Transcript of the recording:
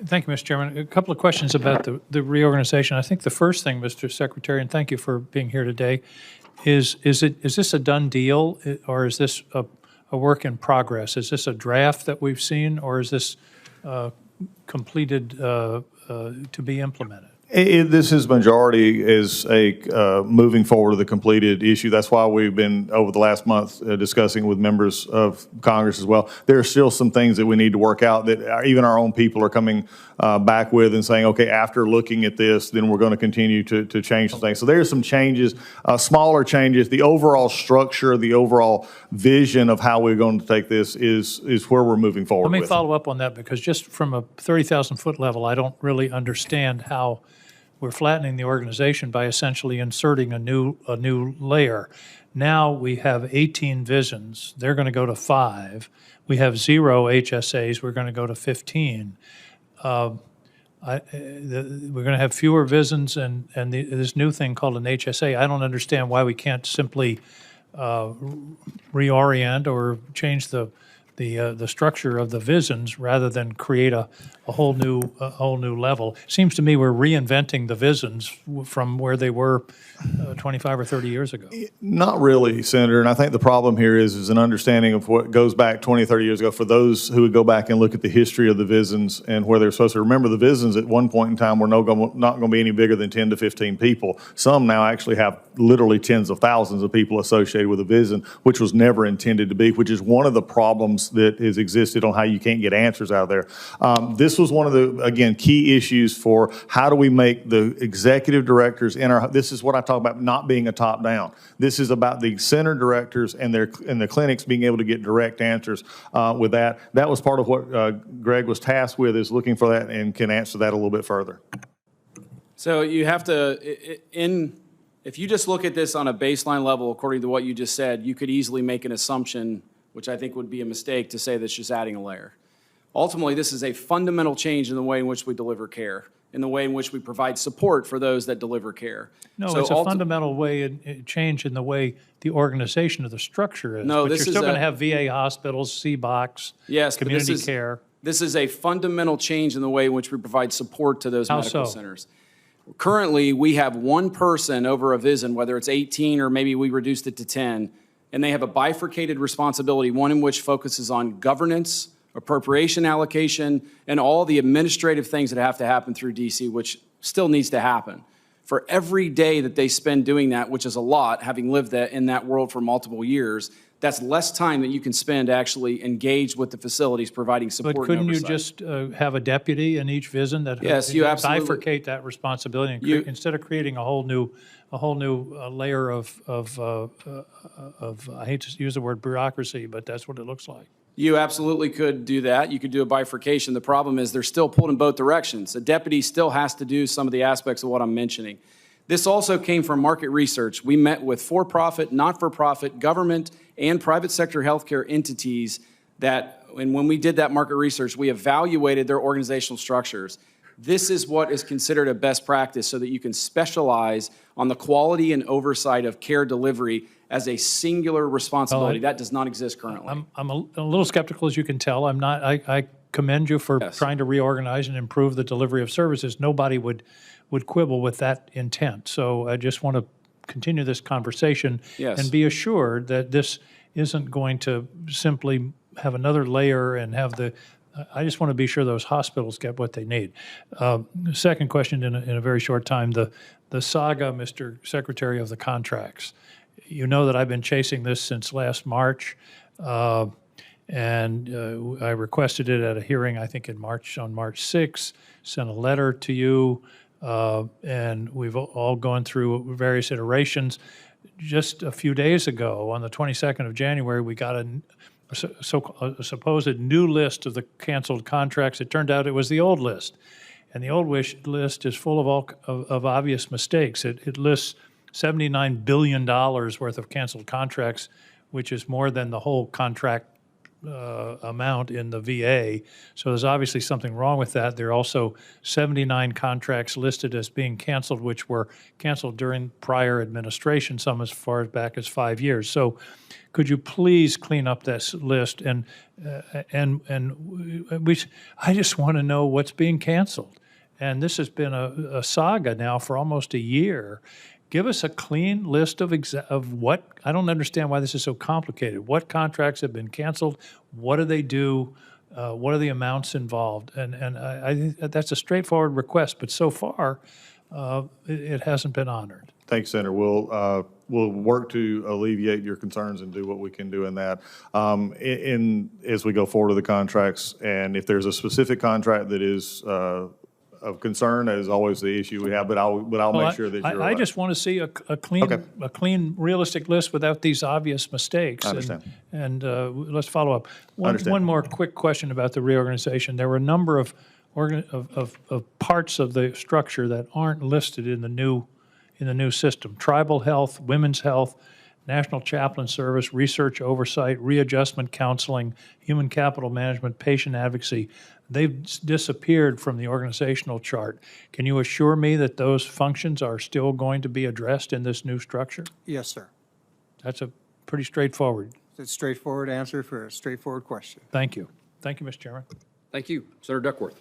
Thank you, Mr. Chairman. A couple of questions about the reorganization. I think the first thing, Mr. Secretary, and thank you for being here today, is this a done deal, or is this a work in progress? Is this a draft that we've seen, or is this completed to be implemented? This is majority is a moving forward of the completed issue. That's why we've been over the last month discussing with members of Congress as well. There are still some things that we need to work out that even our own people are coming back with and saying, okay, after looking at this, then we're going to continue to change some things. So there's some changes, smaller changes. The overall structure, the overall vision of how we're going to take this is where we're moving forward. Let me follow up on that, because just from a 30,000-foot level, I don't really understand how we're flattening the organization by essentially inserting a new layer. Now we have 18 VISNs. They're going to go to 5. We have 0 HSAs. We're going to go to 15. We're going to have fewer VISNs and this new thing called an HSA. I don't understand why we can't simply reorient or change the structure of the VISNs rather than create a whole new level. Seems to me we're reinventing the VISNs from where they were 25 or 30 years ago. Not really, Senator. And I think the problem here is an understanding of what goes back 20, 30 years ago for those who would go back and look at the history of the VISNs and where they're supposed to. Remember, the VISNs at one point in time were not going to be any bigger than 10 to 15 people. Some now actually have literally tens of thousands of people associated with a VISN, which was never intended to be, which is one of the problems that has existed on how you can't get answers out of there. This was one of the, again, key issues for how do we make the executive directors in our, this is what I talk about not being a top-down. This is about the center directors and the clinics being able to get direct answers with that. That was part of what Greg was tasked with, is looking for that, and can answer that a little bit further. So you have to, if you just look at this on a baseline level, according to what you just said, you could easily make an assumption, which I think would be a mistake, to say that's just adding a layer. Ultimately, this is a fundamental change in the way in which we deliver care, in the way in which we provide support for those that deliver care. No, so it's a fundamental change in the way the organization of the structure is. No, but this you're still going to have VA hospitals, CBOCs, yes, community care. This is a fundamental change in the way in which we provide support to those medical centers. Currently, we have one person over a VISN, whether it's 18 or maybe we reduced it to 10, and they have a bifurcated responsibility, one in which focuses on governance, appropriation allocation, and all the administrative things that have to happen through DC, which still needs to happen. For every day that they spend doing that, which is a lot, having lived in that world for multiple years, that's less time that you can spend to actually engage with the facilities providing support and oversight. But couldn't you just have a deputy in each VISN that bifurcate that responsibility and instead of creating a whole new layer of I hate to use the word bureaucracy, but that's what it looks like. You absolutely could do that. You could do a bifurcation. The problem is they're still pulled in both directions. A deputy still has to do some of the aspects of what I'm mentioning. This also came from market research. We met with for-profit, not-for-profit, government, and private sector healthcare entities and when we did that market research, we evaluated their organizational structures. This is what is considered a best practice so that you can specialize on the quality and oversight of care delivery as a singular responsibility. That does not exist currently. I'm a little skeptical, as you can tell. I'm not. I commend you for trying to reorganize and improve the delivery of services. Nobody would quibble with that intent. So I just want to continue this conversation and be assured that this isn't going to simply have another layer and have the. I just want to be sure those hospitals get what they need. Second question in a very short time, the saga, Mr. Secretary, of the contracts. You know that I've been chasing this since last March, and I requested it at a hearing, I think on March 6th, sent a letter to you, and we've all gone through various iterations. Just a few days ago, on the 22nd of January, we got a supposed new list of the canceled contracts. It turned out it was the old list, and the old list is full of obvious mistakes. It lists $79 billion worth of canceled contracts, which is more than the whole contract amount in the VA. So there's obviously something wrong with that. There are also 79 contracts listed as being canceled, which were canceled during prior administration, some as far back as 5 years. So could you please clean up this list? And I just want to know what's being canceled. And this has been a saga now for almost a year. Give us a clean list of what, I don't understand why this is so complicated. What contracts have been canceled? What do they do? What are the amounts involved? And I think that's a straightforward request, but so far, it hasn't been honored. Thanks, Senator. We'll work to alleviate your concerns and do what we can do in that. As we go forward to the contracts, and if there's a specific contract that is of concern, that is always the issue we have, but I'll make sure that you're. I just want to see a clean, Okay. a clean, realistic list without these obvious mistakes. I understand. And let's follow up. Understand. One more quick question about the reorganization. There were a number of parts of the structure that aren't listed in the new system. Tribal health, women's health, National Chaplain Service, research oversight, readjustment counseling, human capital management, patient advocacy. They've disappeared from the organizational chart. Can you assure me that those functions are still going to be addressed in this new structure? Yes, sir. That's a pretty straightforward. It's a straightforward answer for a straightforward question. Thank you. Thank you, Mr. Chairman. Thank you. Senator Duckworth.